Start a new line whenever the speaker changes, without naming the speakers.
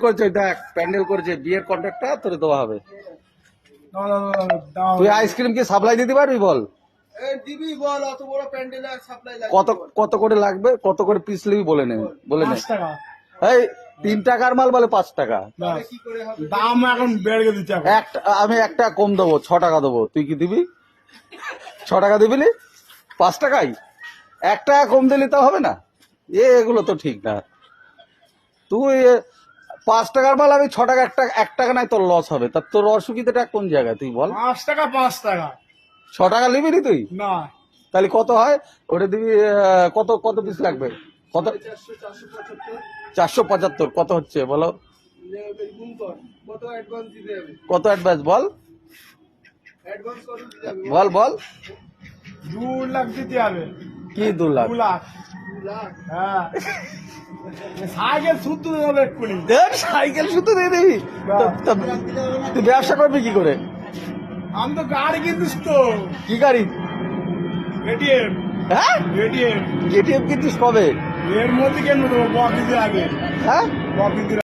করছে দেখ, প্যান্ডেল করেছে, বিয়ের কন্ট্রাক্টটা তোর দেওয়া হবে। তুই আইসক্রিম কি সাপ্লাই দিতে পারবি বল?
দিবি বল, অত বড় প্যান্ডেলে সাপ্লাই লাগবে।
কত কত করে লাগবে, কত করে পিস নিবি বলে নে, বলে নে।
5 টাকা
এই 3 টাকার মাল বলে 5 টাকা।
কি করে হবে?
দাম এখন বেড়ে দিচ্ছে এখন।
আমি 1 টাকা কম দেবো, 6 টাকা দেবো। তুই কি দিবি? 6 টাকা দিবি নি? 5 টাকাই 1 টাকা কম দিলি তো হবে না। এগুলো তো ঠিক না। তুই 5 টাকার মাল আমি 6 টাকা, 1 টাকা নাই তোর লস হবে। তা তোর অসুবিধাটা কোন জায়গায় তুই বল?
5 টাকা 5 টাকা
6 টাকা নিবি নি তুই?
না।
তাহলে কত হয় ওটা দিবি? কত কত পিস লাগবে? কত? 475। কত হচ্ছে বলো?
গুণ কর, কত অ্যাডভান্স দিতে হবে?
কত অ্যাডভান্স বল?
অ্যাডভান্স কত দিতে হবে?
বল বল।
2 লাখ দিতে হবে।
কি 2 লাখ?
2 লাখ।
2 লাখ?
হ্যাঁ। সাইকেল শুদ্ধ দেবে এক্ষুনি।
দেখ, সাইকেল শুধু দিয়ে দিবি? তুই ব্যবসা করবি কি করে?
আমি তো গাড়ি কিনতিস তো।
কি গাড়ি?
এটিএম।
হ্যাঁ,
এটিএম।
এটিএম কিনছিস কবে?
এর মধ্যে কেন দেবো? বকরিদের আগে।
হ্যাঁ,
বকরিদের